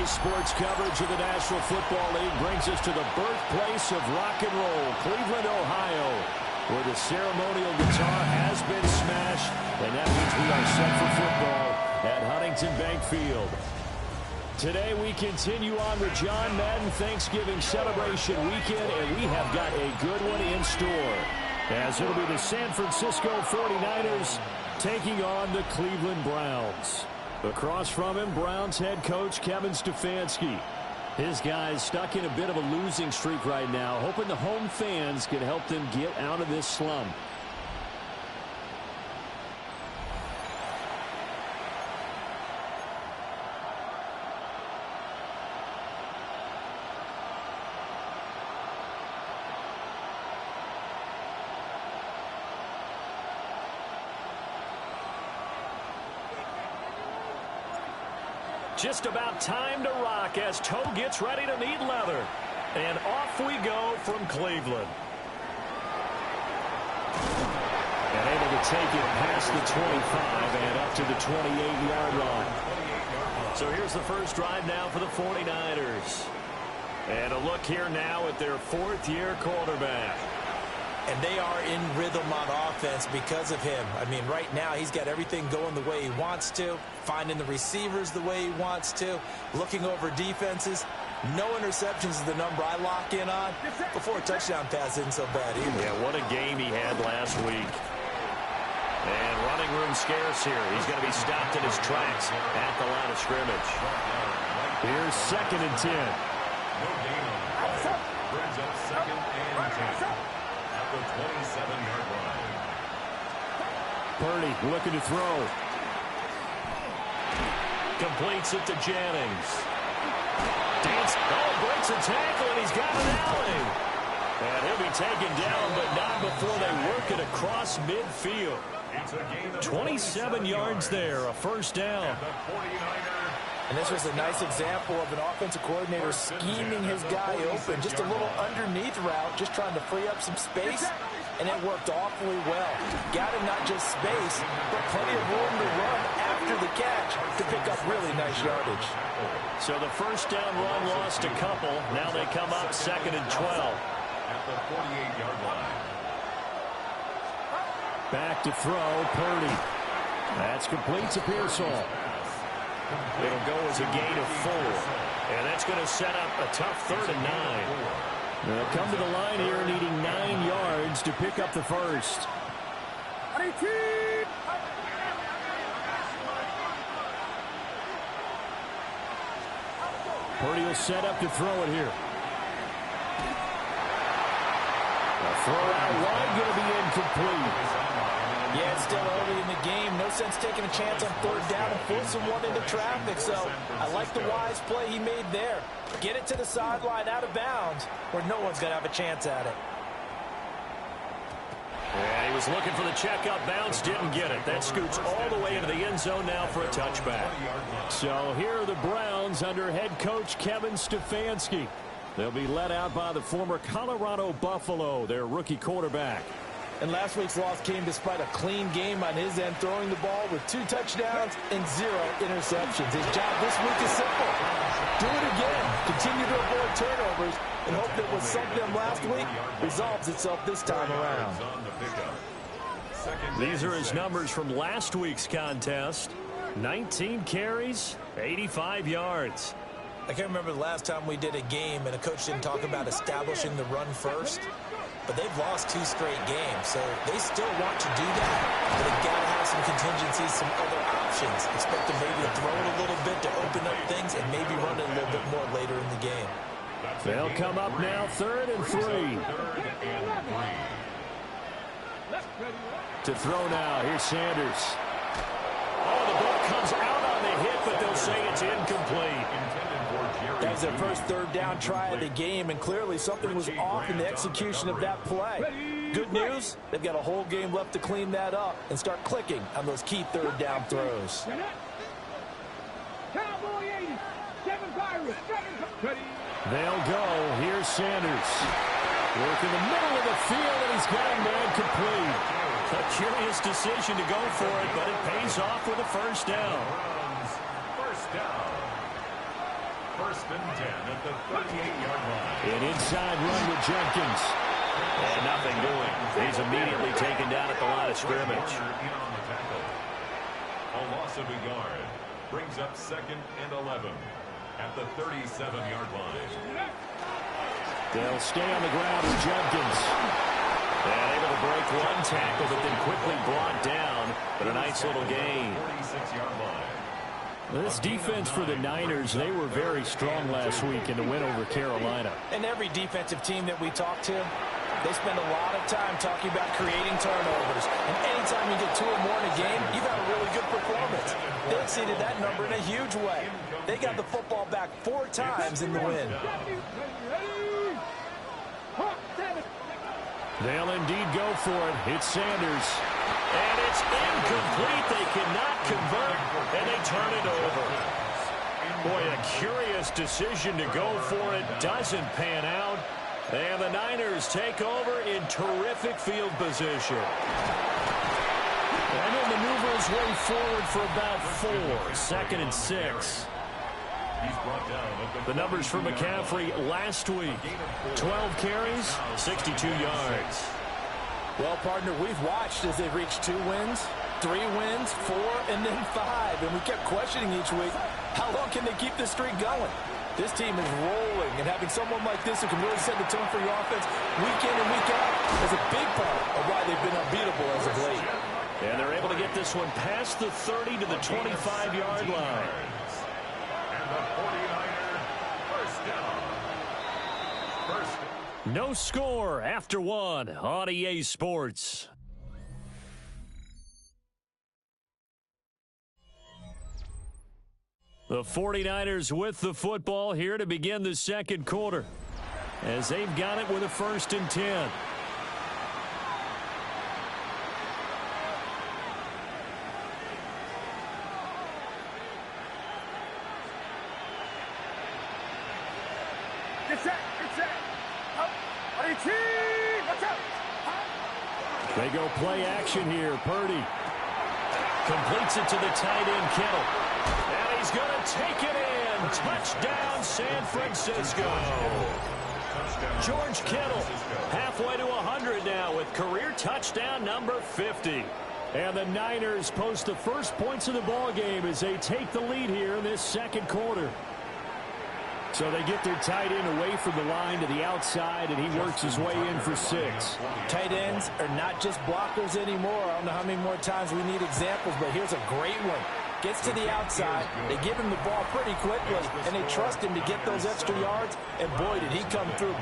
Today's sports coverage of the National Football League brings us to the birthplace of rock and roll, Cleveland, Ohio, where the ceremonial guitar has been smashed, and that means we are set for football at Huntington Bank Field. Today we continue on with John Madden Thanksgiving celebration weekend, and we have got a good one in store, as it'll be the San Francisco 49ers taking on the Cleveland Browns. Across from him, Browns head coach Kevin Stefanski. His guys stuck in a bit of a losing streak right now, hoping the home fans can help them get out of this slump. Just about time to rock as Toe gets ready to meet leather. And off we go from Cleveland. And able to take it past the 25 and up to the 28-yard line. So here's the first drive now for the 49ers. And a look here now at their fourth-year quarterback. And they are in rhythm on offense because of him. I mean, right now he's got everything going the way he wants to, finding the receivers the way he wants to, looking over defenses. No interceptions is the number I lock in on. Before a touchdown pass isn't so bad either. Yeah, what a game he had last week. And running room scarce here. He's going to be stopped in his tracks at the line of scrimmage. Here's 2nd and 10. Brings up 2nd and 10. 27-yard line. Purdy looking to throw. Completes it to Jennings. Breaks a tackle, and he's got an alley. And he'll be taken down, but not before they work it across midfield. 27 yards there, a first down. And this was a nice example of an offensive coordinator scheming his guy open. Just a little underneath route, just trying to free up some space, and it worked awfully well. Got him not just space, but plenty of room to run after the catch to pick up really nice yardage. So the first down run lost a couple. Now they come up 2nd and 12. At the 48-yard line. Back to throw, Purdy. That's complete to Pearsall. It'll go as a gain of 4. And that's going to set up a tough 3rd and 9. They'll come to the line here needing 9 yards to pick up the first. Purdy will set up to throw it here. A throw out wide, going to be incomplete. Yeah, it's still early in the game. No sense taking a chance on 3rd down and forcing one into traffic. So I like the wise play he made there. Get it to the sideline out of bounds where no one's going to have a chance at it. Yeah, he was looking for the checkup bounce, didn't get it. That scoots all the way into the end zone now for a touchback. So here are the Browns under head coach Kevin Stefanski. They'll be led out by the former Colorado Buffalo, their rookie quarterback. And last week's loss came despite a clean game on his end, throwing the ball with 2 touchdowns and 0 interceptions. His job this week is simple. Do it again. Continue to avoid turnovers and hope that what sunk them last week resolves itself this time around. These are his numbers from last week's contest. 19 carries, 85 yards. I can't remember the last time we did a game and a coach didn't talk about establishing the run first. But they've lost 2 straight games, so they still want to do that. But they've got to have some contingencies, some other options. Expect them maybe to throw it a little bit to open up things and maybe run it a little bit more later in the game. They'll come up now 3rd and 3. To throw now, here's Sanders. Oh, the ball comes out on the hit, but they'll say it's incomplete. That was their first 3rd down try of the game, and clearly something was off in the execution of that play. Good news, they've got a whole game left to clean that up and start clicking on those key 3rd down throws. They'll go. Here's Sanders. Work in the middle of the field, and he's got a man complete. A curious decision to go for it, but it pays off with a first down. First down. First and 10 at the 38-yard line. An inside run with Jenkins. And nothing doing. He's immediately taken down at the line of scrimmage. A loss of a yard brings up second and 11 at the 37-yard line. They'll stay on the ground with Jenkins. And able to break one tackle, but then quickly brought down. But a nice little gain. 46-yard line. This defense for the Niners, they were very strong last week in the win over Carolina. And every defensive team that we talk to, they spend a lot of time talking about creating turnovers. And anytime you get 2 or more in a game, you've had a really good performance. They exceeded that number in a huge way. They got the football back 4 times in the win. They'll indeed go for it. It's Sanders. And it's incomplete. They cannot convert, and they turn it over. Boy, a curious decision to go for it. Doesn't pan out. And the Niners take over in terrific field position. And he'll maneuver his way forward for about 4. Second and 6. The numbers for McCaffrey last week. 12 carries, 62 yards. Well, partner, we've watched as they've reached 2 wins, 3 wins, 4, and then 5. And we kept questioning each week, how long can they keep this streak going? This team is rolling, and having someone like this who can really set the tone for your offense week in and week out is a big part of why they've been unbeatable as of late. And they're able to get this one past the 30 to the 25-yard line. And the 49er first down. No score after 1 on EA Sports. The 49ers with the football here to begin the second quarter, as they've got it with a 1st and 10. They go play action here. Purdy completes it to the tight end, Kittle. And he's going to take it in. Touchdown, San Francisco. George Kittle halfway to 100 now with career touchdown number 50. And the Niners post the first points of the ball game as they take the lead here in this second quarter. So they get their tight end away from the line to the outside, and he works his way in for 6. Tight ends are not just blockers anymore. I don't know how many more times we need examples, but here's a great one. Gets to the outside, they give him the ball pretty quickly, and they trust him to get those extra yards, and boy, did he come through.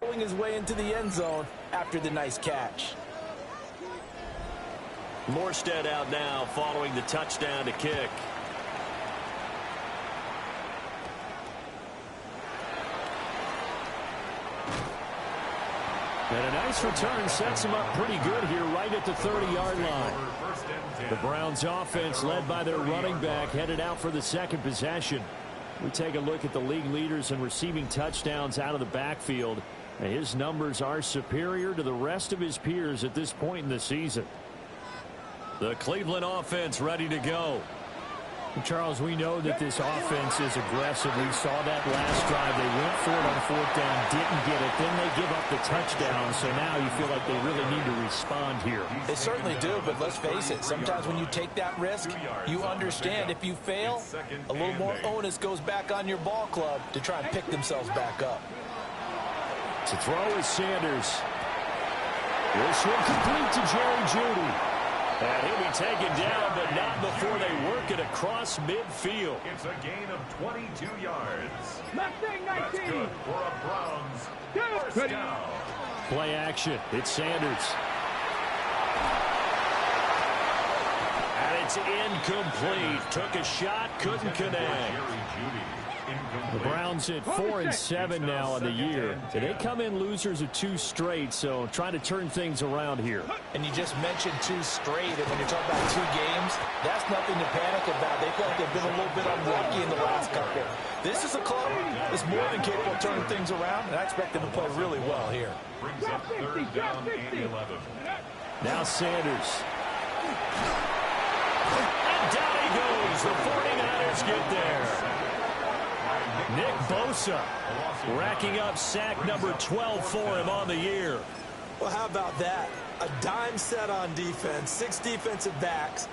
Pulling his way into the end zone after the nice catch. Morstead out now following the touchdown to kick. And a nice return sets him up pretty good here right at the 30-yard line. The Browns offense led by their running back headed out for the second possession. We take a look at the league leaders in receiving touchdowns out of the backfield. His numbers are superior to the rest of his peers at this point in the season. The Cleveland offense ready to go. Charles, we know that this offense is aggressive. We saw that last drive. They went for it on fourth down, didn't get it. Then they give up the touchdown. So now you feel like they really need to respond here. They certainly do, but let's face it. Sometimes when you take that risk, you understand if you fail, a little more onus goes back on your ball club to try and pick themselves back up. To throw is Sanders. This one complete to Jerry Jeudy. And he'll be taken down, but not before they work it across midfield. It's a gain of 22 yards. That's good for a Browns first down. Play action. It's Sanders. And it's incomplete. Took a shot, couldn't connect. The Browns at 4-7 now on the year. They come in losers of 2 straight, so trying to turn things around here. And you just mentioned 2 straight, and when you're talking about 2 games, that's nothing to panic about. They feel like they've been a little bit unlucky in the last couple. This is a club that's more than capable of turning things around, and I expect them to play really well here. Brings up third down and 11. Now Sanders. And down he goes. The 49ers get there. Nick Bosa racking up sack number 12 for him on the year. Well, how about that? A dime set on defense, 6 defensive backs.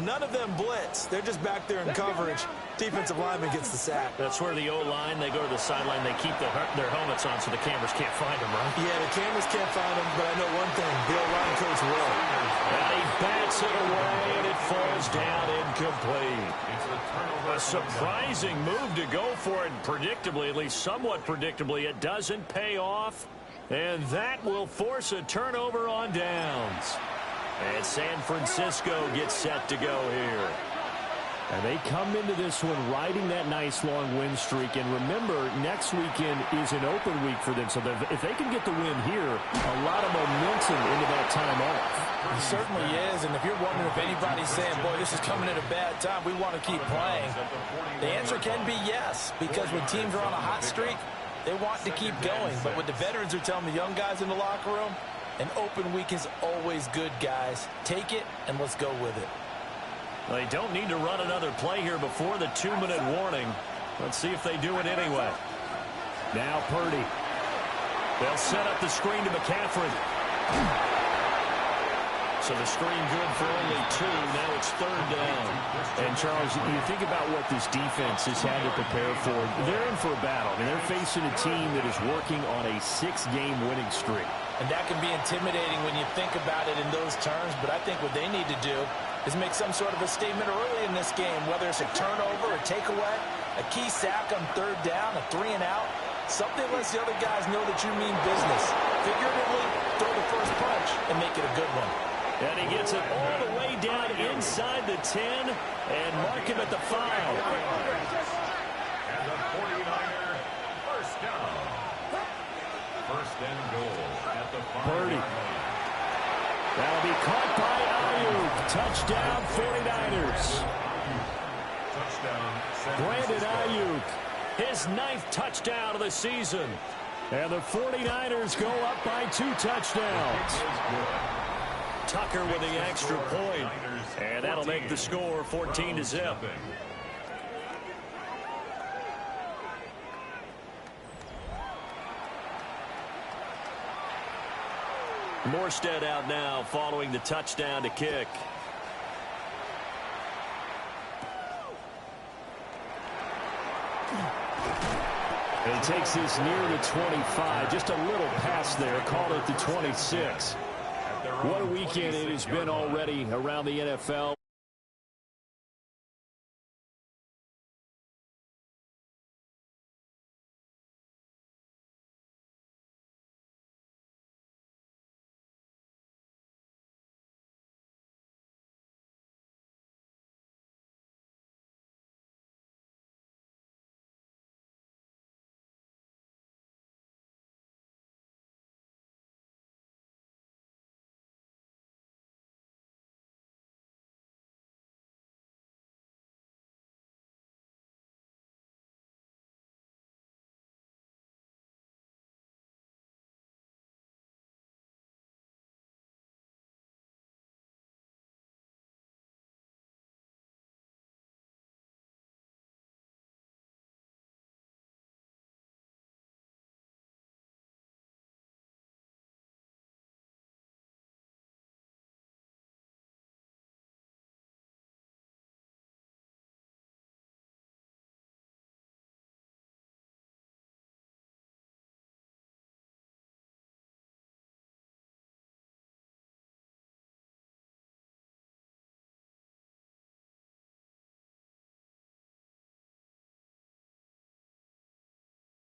None of them blitz. They're just back there in coverage. Defensive lineman gets the sack. That's where the O-line, they go to the sideline, they keep their helmets on so the cameras can't find them, right? Yeah, the cameras can't find them, but I know one thing. The O-line coach will. And he bats it away, and it falls down incomplete. A surprising move to go for it, and predictably, at least somewhat predictably, it doesn't pay off. And that will force a turnover on downs. And San Francisco gets set to go here. And they come into this one riding that nice long win streak. And remember, next weekend is an open week for them. So if they can get the win here, a lot of momentum into that time off. It certainly is. And if you're wondering if anybody's saying, boy, this is coming at a bad time, we want to keep playing, the answer can be yes. Because when teams are on a hot streak, they want to keep going. But what the veterans are telling the young guys in the locker room, an open week is always good, guys. Take it, and let's go with it. They don't need to run another play here before the 2-minute warning. Let's see if they do it anyway. Now Purdy. They'll set up the screen to McCaffrey. So the screen good for only 2. Now it's third down. And, Charles, you think about what this defense has had to prepare for. They're in for a battle. I mean, they're facing a team that is working on a 6-game winning streak. And that can be intimidating when you think about it in those terms. But I think what they need to do is make some sort of a statement early in this game, whether it's a turnover, a takeaway, a key sack on third down, a 3-and-out. Something lets the other guys know that you mean business. Figuratively, throw the first punch and make it a good one. And he gets it all the way down inside the 10 and mark him at the 5. And the 49er first down. First and goal at the 5. Purdy. That'll be caught by Ayuk. Touchdown, 49ers. Touchdown, Brandon Ayuk. His 9th touchdown of the season. And the 49ers go up by 2 touchdowns. Tucker with the extra point. And that'll make the score 14-0. Morstead out now following the touchdown to kick. And he takes this near the 25. Just a little pass there. Called it the 26. What a weekend it has been already around the NFL.